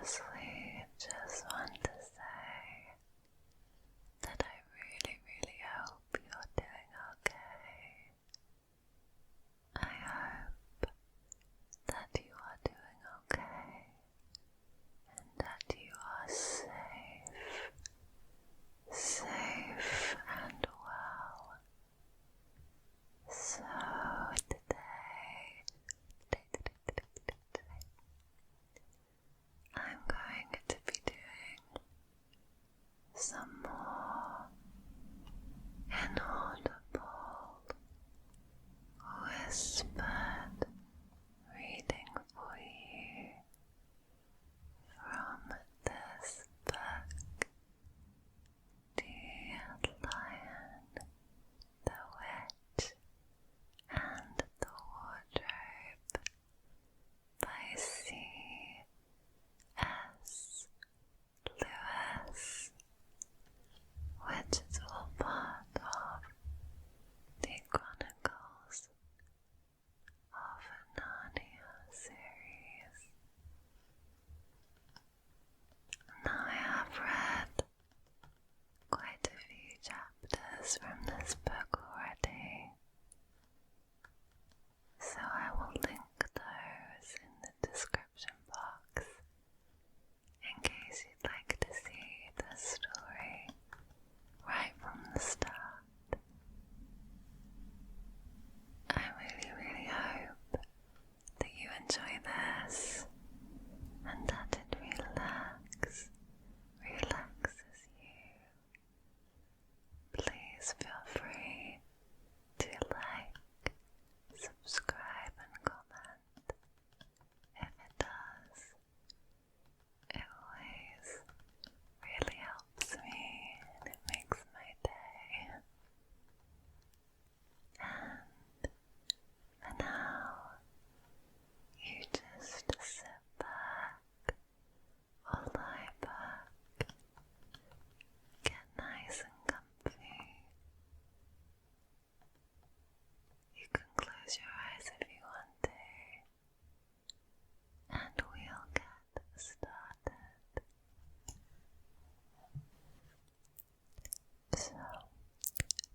Firstly, just want to say that I really, really hope you're doing okay. I hope that you are doing okay and that you are safe and well. So today, I'm going to be doing some more inaudible whispered reading for you from this book, Dear Lion, the Witch and the Wardrobe by C.S. Lewis, which is all part of the Chronicles of Narnia series. Now I have read quite a few chapters from this book already, so I will link those in the description box in case you'd like to see the story right from the start. I really, really hope that you enjoy this and that it relaxes you. Please feel free to like, subscribe and comment if it does. It always really helps me and it makes my day. And for now, you just sit back or lie back, get nice and comfy. You can close your eyes if you want to, and we'll get started. So,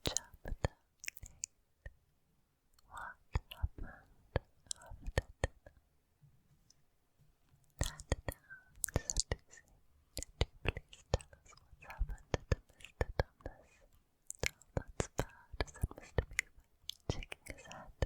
chapter 8. What happened after dinner? Dad, said Lucy. Do please tell us what's happened to Mr. Tumnus? Oh, that's bad, said Mr. Beaver, shaking his head.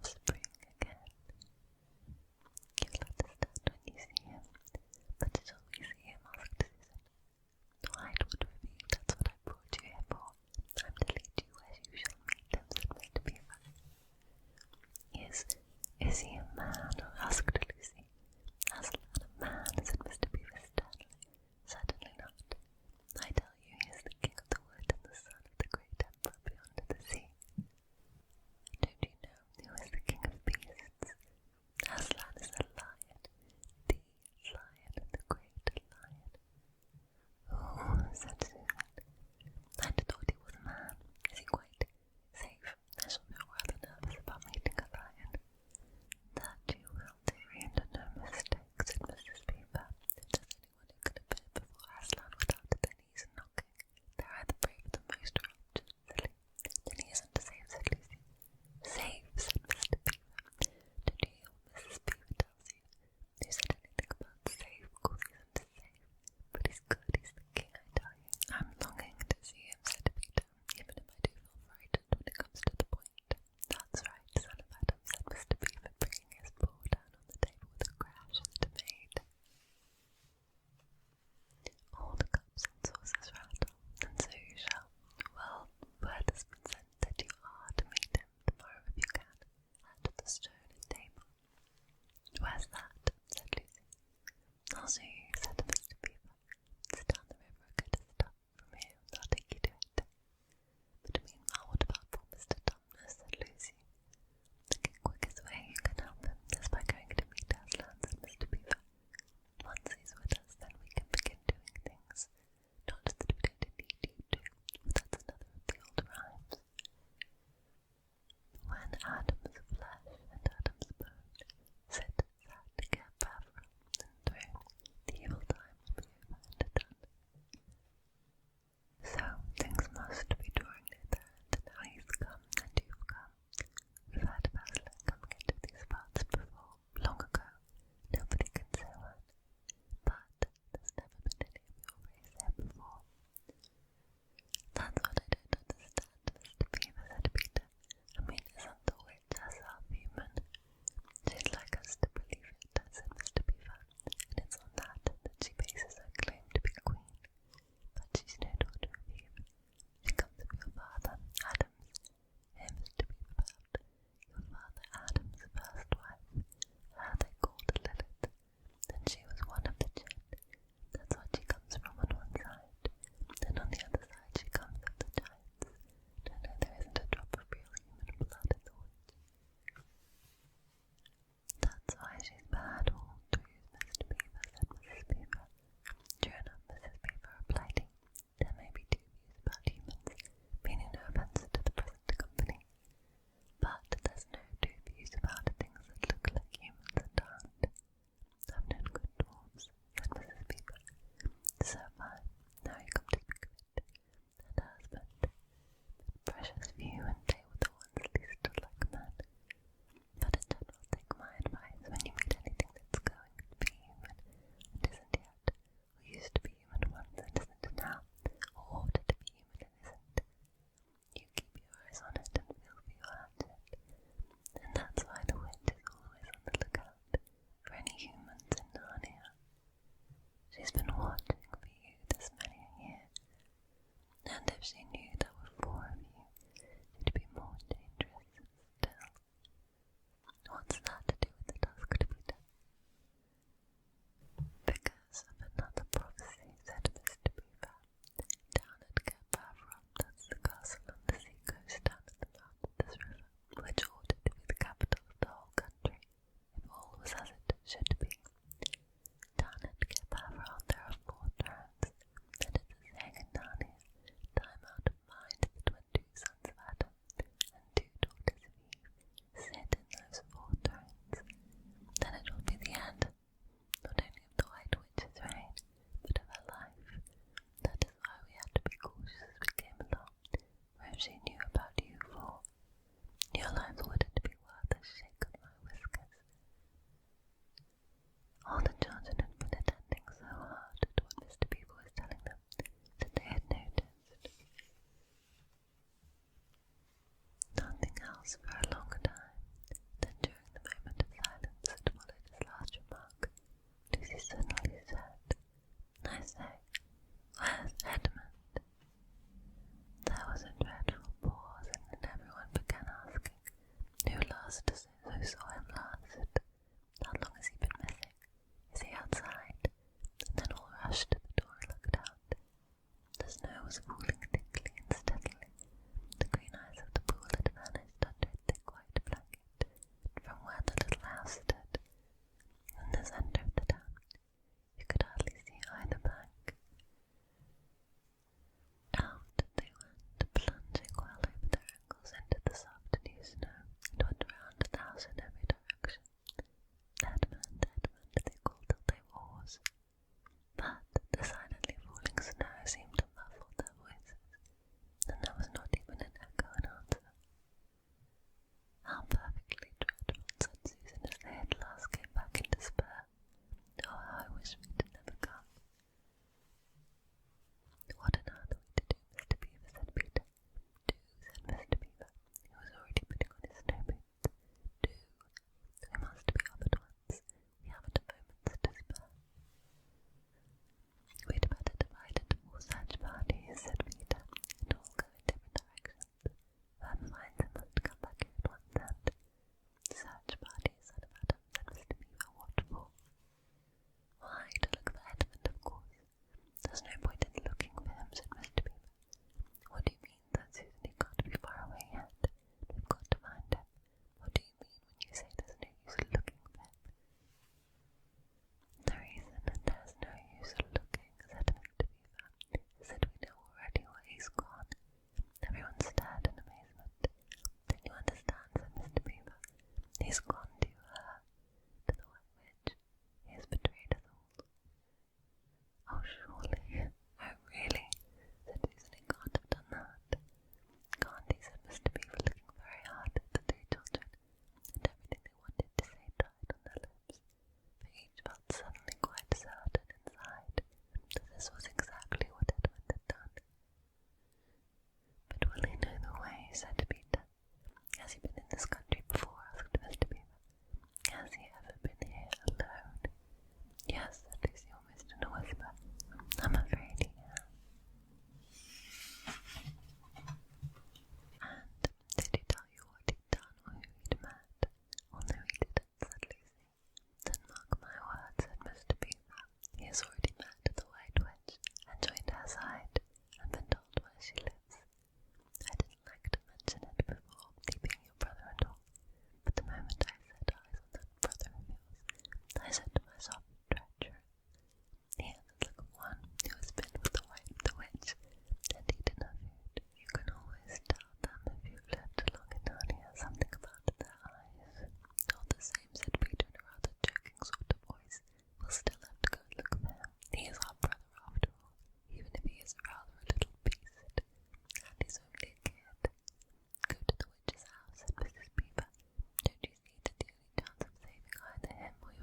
of spring again. You'll understand when you see him, but till we see him, asked Susan. Why, it would reveal, that's what I brought you here for. I'm to lead you where you shall meet him, said Mr. Beaver. Is he a man? Asked Lucy. Aslan a man, said Mr. Beaver sternly. Certainly not. I tell you, he is the king of the wood and the son of the great emperor beyond the sea. Don't you know who is the king of beasts? Aslan is a lion, the lion, the great lion. Oh, said Susan. I thought he was a man. Is he quite safe? I shall feel rather nervous about meeting a lion. That you will do, and no mistake, said Mrs. Beaver. If there's anyone who can appear before Aslan without their knees knocking, they're either brave or the most righteous, silly. Then he isn't safe, said Lucy. Safe, said Mr. Beaver. Did you hear what Mrs. Beaver tells you? Who said anything about safe? Of course he isn't safe. But he's good, he's the king, I tell you. I'm longing to see him, said Peter, even if I do feel frightened when it comes to the point. That's right, son of Adam, said Mr. Beaver, bringing his paw down on the table with a crash as it made. All the cups and saucers rattle, and so you shall. Well, word has been sent that you are to meet him tomorrow if you can, at the stone and table. Where's that? Said Lucy. I'll show you, said Mr. Beaver. It's down the river a good stop from here, and I'll take you to it. But meanwhile, what about poor Mr. Tumnus? Said Lucy. The quickest way you can help him is by going to meet Aslan, said Mr. Beaver. Once he's with us, then we can begin doing things. Not that we don't need you to, but that's another of the old rhymes. When Adam's flesh and Adam's bone sit sad together and throne, the evil time will be over and done. So things must be drawing near the end, and now he's come, and you've come. We've had a Aslan coming into these parts before, long ago. Nobody can say when. But there's never been any of your race here before. That's what I don't understand, Mr. Beaver, said Peter. I mean, isn't the witch herself human? She's like us to believe it, said Mr. Beaver, and it's on that she bases her claim to be queen. But she's no daughter of Eve. She comes from your father, Adam's. Here, Mr. Beaver bowed. Your father Adam's first wife. Her they called Lilith. And she was one of the Jinn. That's what she comes from on one side. And on the other side she comes of the giants. No, there isn't a drop of real human blood in the witch. That's why she's bad all through, Mr. Beaver, said Mrs. Beaver. True enough, Mrs. Beaver replied. There may be two views about humans, meaning no offence to the present company. But there's no two views about things that look like humans and aren't. I've known good dwarfs, said Mrs. Beaver. So fine, now you come to speak of it. And her husband. Precious few, and they were the ones least like men. But in general, take my advice when you meet anything that's going to be human and isn't yet, or used to be human once and isn't now, or ordered to be human and isn't. You keep your eyes on it and feel for your hatchet. And that's why the witch is always on the lookout for any humans in Narnia. She's been watching for you this many a year, and if she knew there were 4 of you, she'd be more dangerous still. What's that to do with the task to be done? Because of another prophecy, said Mr. Beaver. Down at Cape Avron, that's the castle on the sea coast down at the mouth of this river, which ought to be the capital of the whole country, if all was as it should be. Down at Cape Avron there are 4 thrones, and it's a saying in Narnia, time out of mind that when 2 sons of Adam and 2 daughters of Eve sit in those 4 thrones, then it will be the end, not only of the White Witch's reign, but of her life. That is why we had to be cautious as we came along, for if she knew about you 4, your lives wouldn't be worth a shake of my whiskers. All the children had been attending so hard to what Mr. Beaver was telling them that they had noticed nothing else for a long time.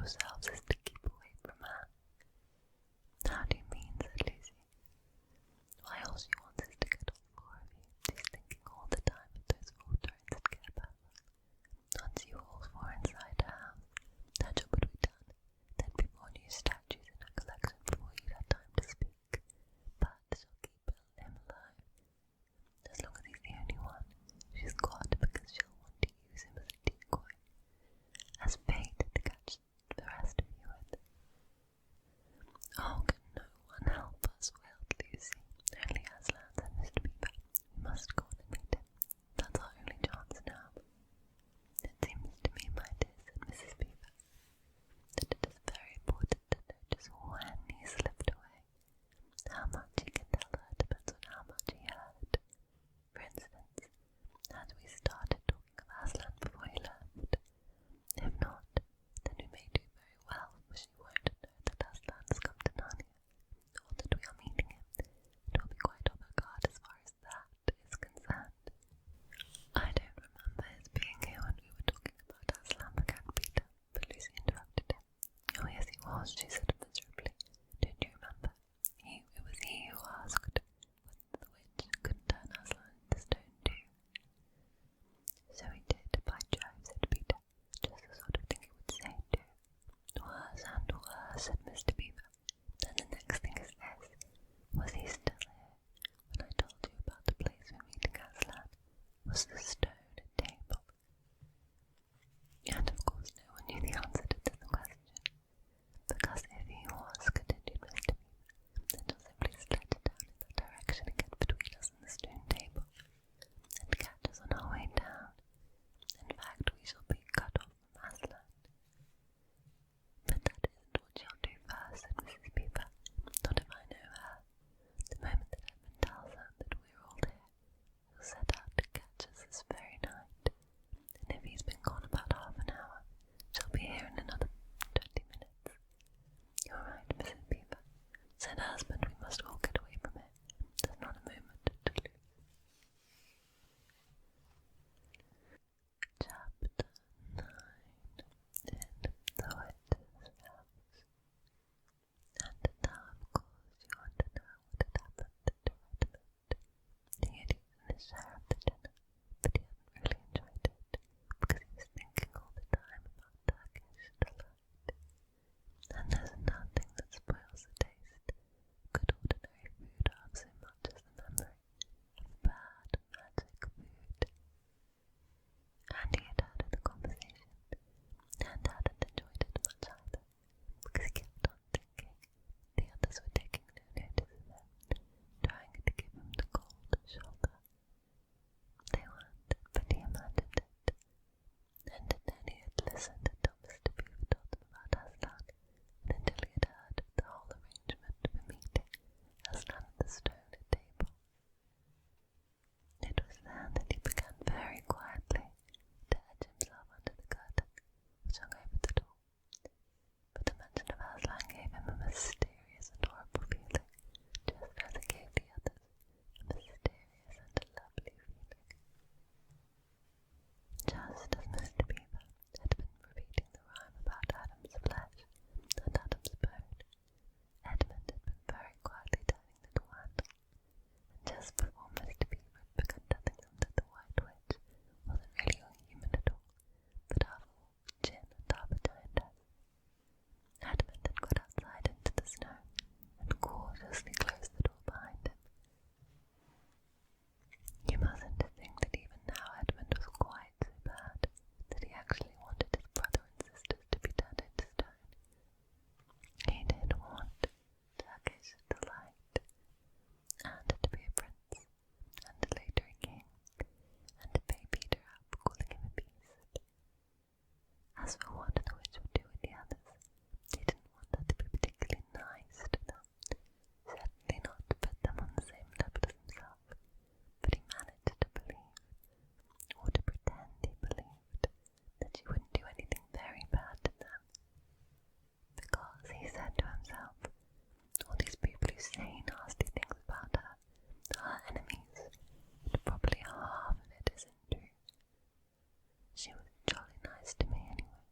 yourselves is to keep away from her. How do you mean? Said Lucy. Why, all she wants is to get all four of you. She's thinking all the time of those 4 drones that care about her. Once you all 4 inside her house, that job would be done. There'd be 4 new statues in her collection before you'd have time to speak. But she'll keep him alive. As long as he's the only one, she's got, because she'll want to use him as a decoy, as bait to catch the rest of you with. Oh, can no one help us? Wailed Lucy. Only Aslan, said Mr. Beaver. We must go on and meet him. That's our only chance now. It seems to me, my dear, said Mrs. Beaver, that it is very important to know just when he slipped away. How much he can tell her depends on how much he heard. For instance, as we started talking of Aslan before he left. If not, then we may do very well, for she won't know that Aslan has come to Narnia, or that we are meeting him. It will be quite off her guard as far as that is concerned. I don't remember his being here when we were talking about Aslan, began Peter, but Lucy interrupted him. Oh yes, he was, she said miserably. Don't you remember? It was he who asked whether the witch could turn Aslan into stone too. So he did, by Jove, said Peter, just the sort of thing he would say too. Worse and worse, said Mr. Beaver. Then the next thing is this. Was he still here when I told you about the place we're meeting Aslan? Was the stone a table? And of course no one knew the answer to the question. Because if he was, continued Mr. Beaver, then you'll simply sledge down in that direction and get between us and the stone table, and catch us on our way down. In fact, we shall be cut off from Aslan. But that isn't what she'll do first, said Mrs. Beaver. Not if I know her. The moment that Edmund tells her that we're all here, he'll set out to catch us this very night. And if he's been gone about half an hour, she'll be here in another 20 minutes. You're right, Mrs. Beaver, said her husband. We must all get away from here. There's not a moment to lose. Chapter 9. In the Witch's House. And now, of course, you want to know what had happened to Edmund. He had eaten his share of the dinner, but he hadn't really enjoyed it, because he was thinking all the time about Turkish delight. And there's nothing that spoils the taste of good ordinary food half so much as the memory of bad magic food. And he had heard of the conversation, and hadn't enjoyed it much either, because he kept on thinking the others were taking no notice of him, trying to give him the cold shoulder. They weren't, but he imagined it. And then he had listened until Mr. Beaver told them about Aslan, and until he had heard of the whole arrangement for meeting Aslan at the stone table. It was then that he began very quietly to edge himself under the curtain which hung over the door. But the mention of Aslan gave him a mysterious and horrible feeling, just as it gave the others a mysterious and a lovely feeling. Just as Mr. Beaver had been repeating the rhyme about Adam's flesh and Adam's bone, Edmund had been very quietly turning the door handle, and just before Mr. Beaver had begun telling them that the White Witch wasn't really a human at all, but half a wolf, Jin, and half a giantess, Edmund had got outside into the snow and cautiously closed the door behind him. You mustn't think that even now Edmund was quite so bad that he actually wanted his brother and sisters to be turned into stone. He did want Turkish delight, and to be a prince, and later a king, and to pay Peter out for calling him a beast. As for what the witch would do with the others, he didn't want her to be particularly nice to them, certainly not to put them on the same level as himself, but he managed to believe, or to pretend he believed, that she wouldn't do anything very bad to them, because he said to himself, all these people who say nasty things about her are her enemies, and probably half of it isn't true. She was jolly nice to me anyway.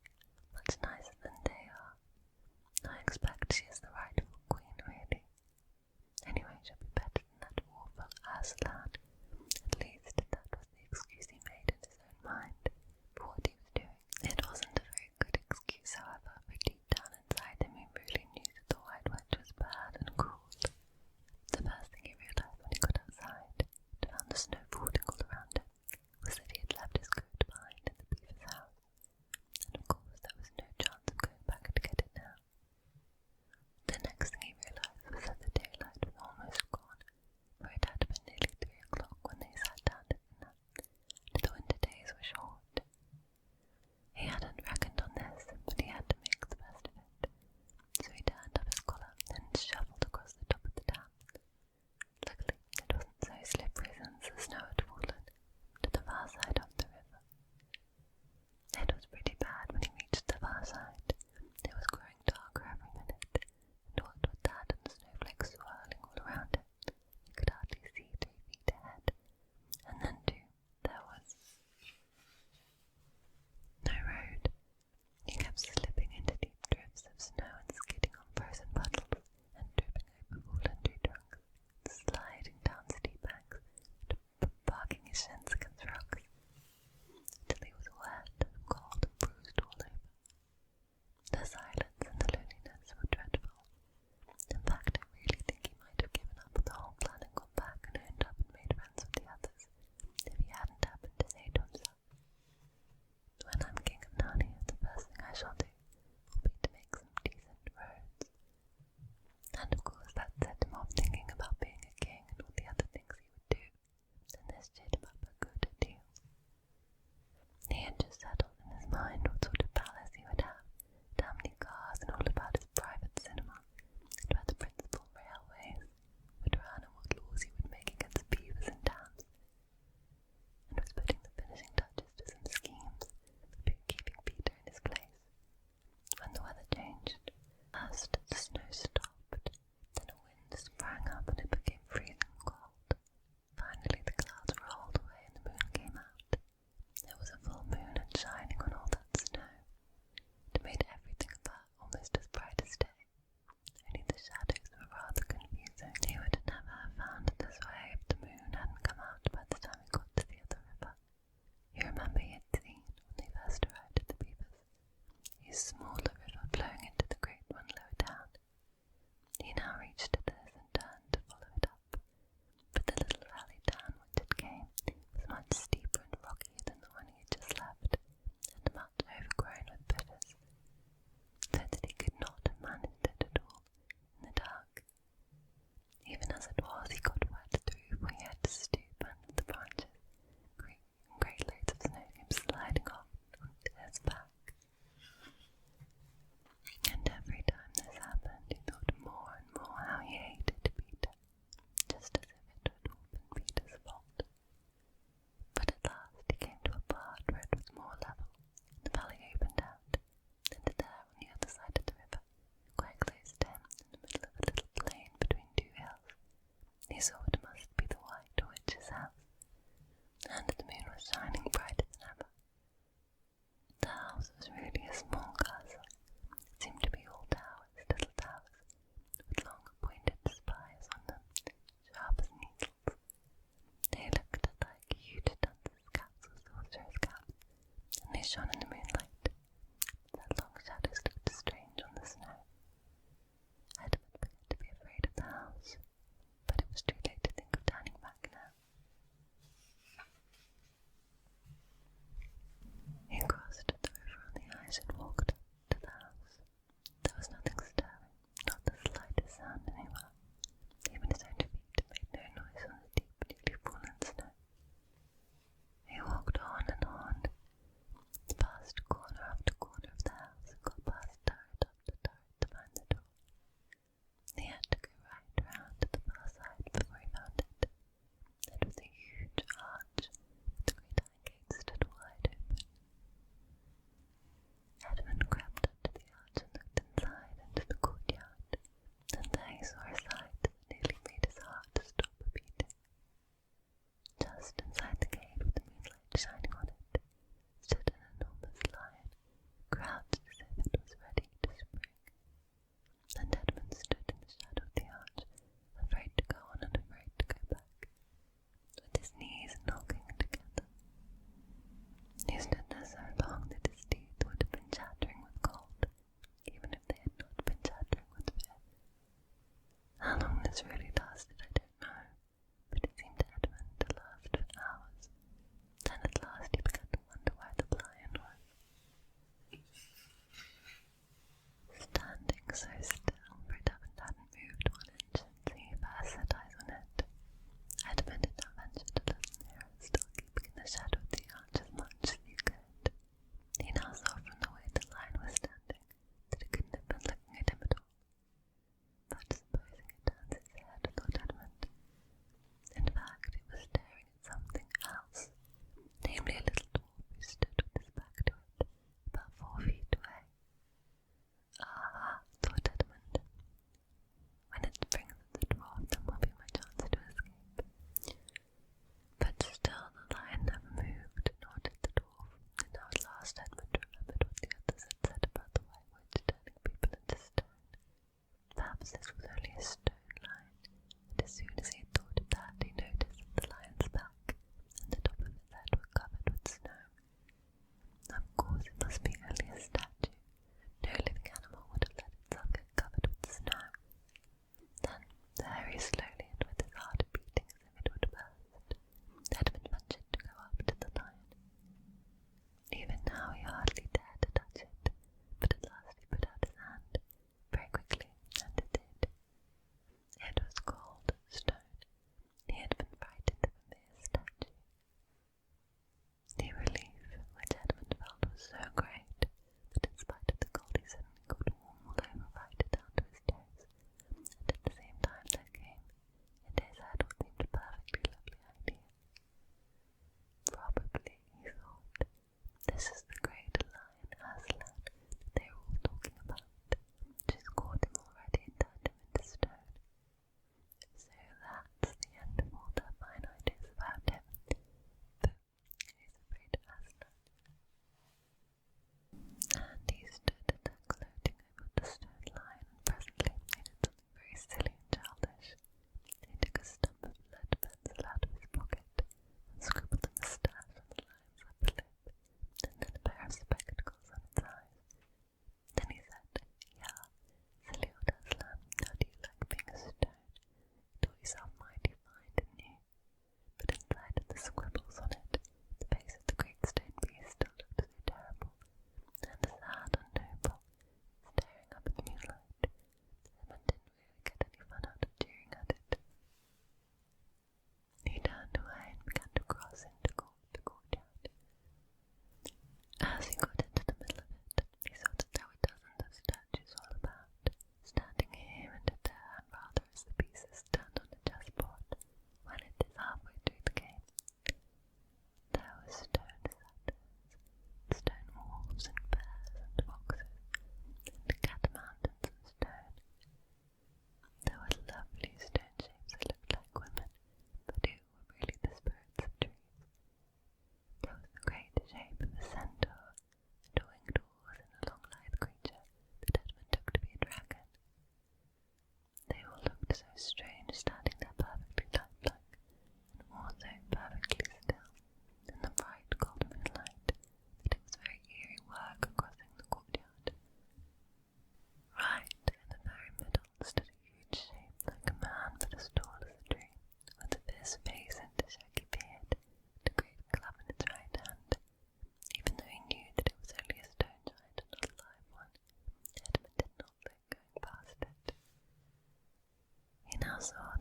saw